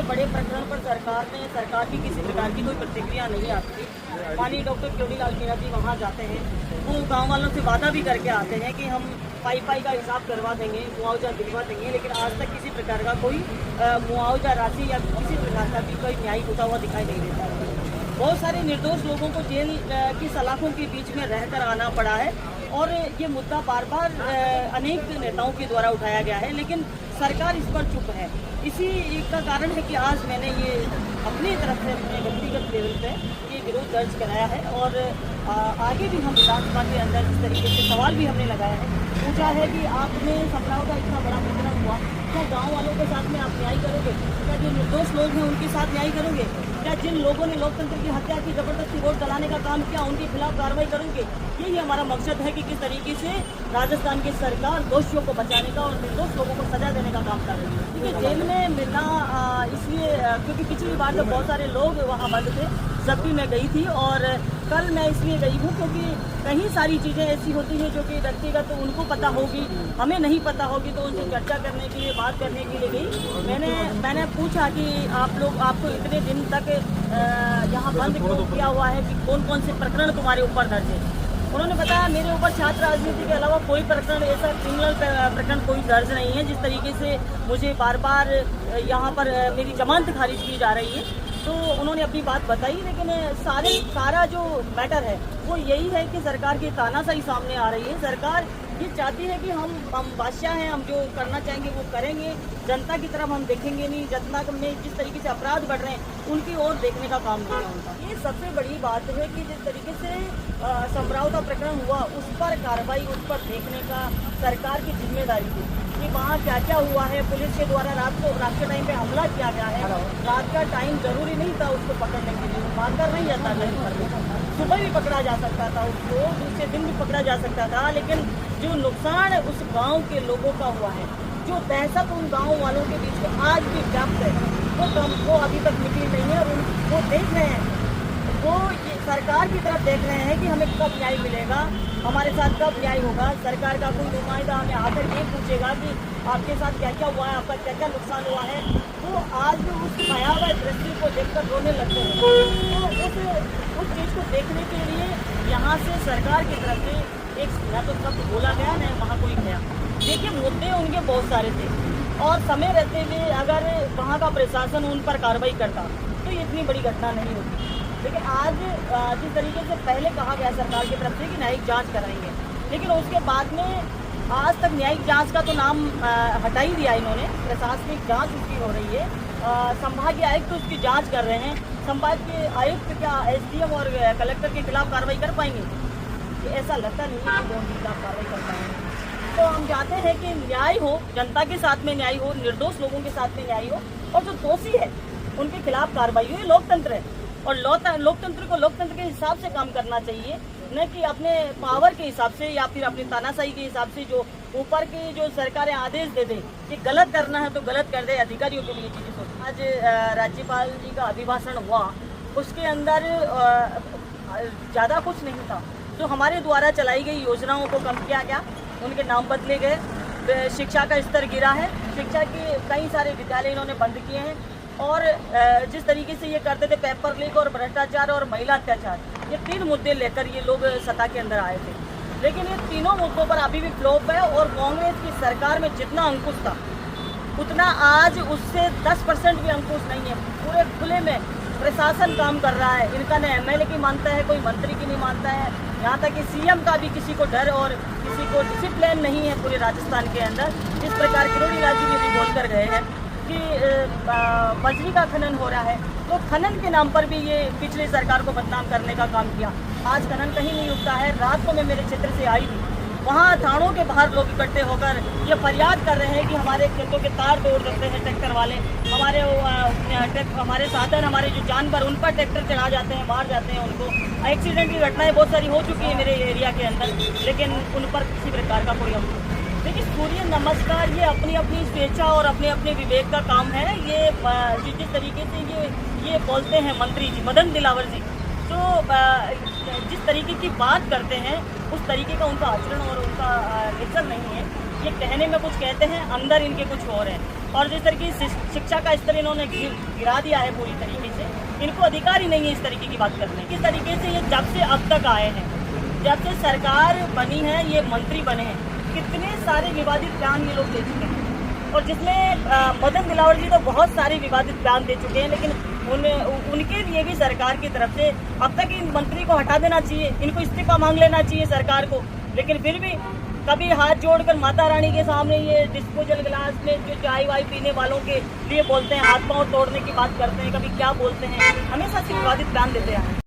इतने बड़े प्रकरण पर सरकार की किसी प्रकार की कोई प्रतिक्रिया नहीं आती। माननीय डॉक्टर क्योड़ीलाल मीणा जी वहाँ जाते हैं, वो गांव वालों से वादा भी करके आते हैं कि हम पाई का हिसाब करवा देंगे, मुआवजा दिलवा देंगे, लेकिन आज तक किसी प्रकार का कोई मुआवजा राशि या किसी प्रकार का भी कोई न्याय होता हुआ दिखाई नहीं देता है। बहुत सारे निर्दोष लोगों को जेल की सलाखों के बीच में रहकर आना पड़ा है और ये मुद्दा बार बार अनेक नेताओं के द्वारा उठाया गया है, लेकिन सरकार इस पर चुप है। इसी का कारण है कि आज मैंने ये अपनी तरफ से अपने व्यक्तिगत लेवल पे ये विरोध दर्ज कराया है और आगे भी हम विधानसभा के अंदर इस तरीके से सवाल भी हमने लगाया है, पूछा है कि आपने समराव का इतना बड़ा प्रकरण हुआ, क्या गाँव वालों के साथ में आप न्याय करोगे? क्या जो निर्दोष लोग हैं उनके साथ न्याय करोगे? क्या जिन लोगों ने लोकतंत्र की हत्या की, जबरदस्ती वोट डलाने का काम किया, उनके खिलाफ कार्रवाई करोगे? यही हमारा मकसद है कि किस तरीके से राजस्थान की सरकार दोषियों को बचाने का और निर्दोष लोगों को सजा देने का काम कर रही है। क्योंकि जेल में मिलना इसलिए क्योंकि पिछली बार तो बहुत सारे लोग वहाँ बंद थे, जब भी मैं गई थी, और कल मैं इसलिए गई हूँ क्योंकि कई सारी चीज़ें ऐसी होती हैं जो कि व्यक्तिगत तो उनको पता होगी, हमें नहीं पता होगी, तो उनसे चर्चा करने के लिए, बात करने के लिए गई। मैंने पूछा कि आपको इतने दिन तक यहाँ बंद क्यों किया हुआ है, कि कौन कौन से प्रकरण तुम्हारे ऊपर दर्ज है? उन्होंने बताया मेरे ऊपर छात्र राजनीति के अलावा कोई प्रकरण, ऐसा क्रिमिनल प्रकरण कोई दर्ज नहीं है। जिस तरीके से मुझे बार बार यहाँ पर मेरी जमानत खारिज की जा रही है, तो उन्होंने अपनी बात बताई, लेकिन सारा जो मैटर है वो यही है कि सरकार की तानाशाही सामने आ रही है। सरकार ये चाहती है कि हम बादशाह हैं, हम जो करना चाहेंगे वो करेंगे, जनता की तरफ हम देखेंगे नहीं। जनता में जिस तरीके से अपराध बढ़ रहे हैं उनकी ओर देखने का काम नहीं है उनका। ये सबसे बड़ी बात है कि जिस तरीके से समराव का प्रकरण हुआ उस पर कार्रवाई, उस पर देखने का सरकार की जिम्मेदारी थी कि वहाँ क्या क्या हुआ है। पुलिस के द्वारा रात के टाइम पे हमला किया गया है। रात का टाइम जरूरी नहीं था उसको पकड़ने के लिए, मारकर नहीं जाता था, सुबह भी पकड़ा जा सकता था उसको, दूसरे दिन भी पकड़ा जा सकता था, लेकिन जो नुकसान उस गांव के लोगों का हुआ है, जो दहशत उन गांव वालों के बीच में आज भी व्याप्त है, वो अभी तक निकली नहीं है। और वो देख रहे हैं, वो सरकार की तरफ देख रहे हैं कि हमें कब न्याय मिलेगा, हमारे साथ कब न्याय होगा। सरकार का कोई नुमाइंदा हमें आकर ये पूछेगा कि आपके साथ क्या क्या हुआ है, आपका क्या क्या नुकसान हुआ है, तो आज भी उस भयावह दृश्य को देखकर रोने लगते हैं। तो उस चीज़ को देखने के लिए यहाँ से सरकार की तरफ से एक ना तो शब्द बोला गया, न वहाँ कोई गया। देखिए, मुद्दे उनके बहुत सारे थे और समय रहते हुए अगर वहाँ का प्रशासन उन पर कार्रवाई करता तो ये इतनी बड़ी घटना नहीं होती। लेकिन आज जिस तरीके से पहले कहा गया सरकार की तरफ से कि न्यायिक जांच कराएंगे, लेकिन उसके बाद में आज तक न्यायिक जांच का तो नाम हटा ही दिया इन्होंने। प्रशासनिक जांच उसकी हो रही है, संभागीय आयुक्त तो उसकी जांच कर रहे हैं। संभागीय आयुक्त क्या एसडीएम और कलेक्टर के खिलाफ कार्रवाई कर पाएंगे? ऐसा लगता नहीं है कि उनके खिलाफ कार्रवाई कर पाएंगे। तो हम चाहते हैं कि न्याय हो, जनता के साथ में न्याय हो, निर्दोष लोगों के साथ में न्याय हो, और जो दोषी है उनके खिलाफ कार्रवाई हो। ये लोकतंत्र है और लोकतंत्र को लोकतंत्र के हिसाब से काम करना चाहिए, न कि अपने पावर के हिसाब से या फिर अपनी तानाशाही के हिसाब से। जो ऊपर की जो सरकारें आदेश दे दें कि गलत करना है तो गलत कर दे, अधिकारियों के लिए चीज़ें सोच। आज राज्यपाल जी का अभिभाषण हुआ, उसके अंदर ज़्यादा कुछ नहीं था। जो हमारे द्वारा चलाई गई योजनाओं को कम किया गया, उनके नाम बदले गए, शिक्षा का स्तर गिरा है, शिक्षा के कई सारे विद्यालय इन्होंने बंद किए हैं, और जिस तरीके से ये करते थे पेपर लीक और भ्रष्टाचार और महिला अत्याचार, ये 3 मुद्दे लेकर ये लोग सत्ता के अंदर आए थे। लेकिन ये तीनों मुद्दों पर अभी भी फ्लॉप है, और कांग्रेस की सरकार में जितना अंकुश था उतना आज उससे 10% भी अंकुश नहीं है। पूरे खुले में प्रशासन काम कर रहा है, इनका न एमएलए की मानता है, कोई मंत्री की नहीं मानता है, यहाँ तक कि सीएम का भी किसी को डर और किसी को डिसिप्लिन नहीं है पूरे राजस्थान के अंदर। इस प्रकार क्योड़ीलाल जी भी बोल कर गए हैं कि बजरी का खनन हो रहा है, तो खनन के नाम पर भी ये पिछली सरकार को बदनाम करने का काम किया। आज खनन कहीं नहीं रुकता है। रात को मैं मेरे क्षेत्र से आई थी, वहाँ थानों के बाहर लोग इकट्ठे होकर ये फरियाद कर रहे हैं कि हमारे खेतों के तार तोड़ देते हैं ट्रैक्टर वाले, हमारे साधन, हमारे जो जानवर, उन पर ट्रैक्टर चढ़ा जाते हैं, मार जाते हैं उनको। एक्सीडेंट की घटनाएं बहुत सारी हो चुकी है मेरे एरिया के अंदर, लेकिन उन पर किसी प्रकार का कोई अंकुश। देखिए, सूर्य नमस्कार ये अपनी अपनी स्वेच्छा और अपने अपने विवेक का काम है। ये जिस तरीके से ये बोलते हैं मंत्री जी, मदन दिलावर जी, तो जिस तरीके की बात करते हैं उस तरीके का उनका आचरण और उनका नेचर नहीं है। ये कहने में कुछ कहते हैं, अंदर इनके कुछ और हैं। और जिस तरीके की शिक्षा का स्तर इन्होंने गिरा दिया है पूरी तरीके से, इनको अधिकार ही नहीं है इस तरीके की बात करने। किस तरीके से ये जब से अब तक आए हैं, जब से सरकार बनी है, ये मंत्री बने हैं, कितने सारे विवादित बयान ये लोग दे चुके हैं। और जिसमें मदन दिलावर जी तो बहुत सारे विवादित बयान दे चुके हैं, लेकिन उनके लिए भी सरकार की तरफ से अब तक इन मंत्री को हटा देना चाहिए, इनको इस्तीफा मांग लेना चाहिए सरकार को। लेकिन फिर भी कभी हाथ जोड़कर माता रानी के सामने ये डिस्पोजल गिलास में जो चाय वाय पीने वालों के लिए बोलते हैं, हाथ पांव तोड़ने की बात करते हैं, कभी क्या बोलते हैं, हमेशा से विवादित बयान देते हैं।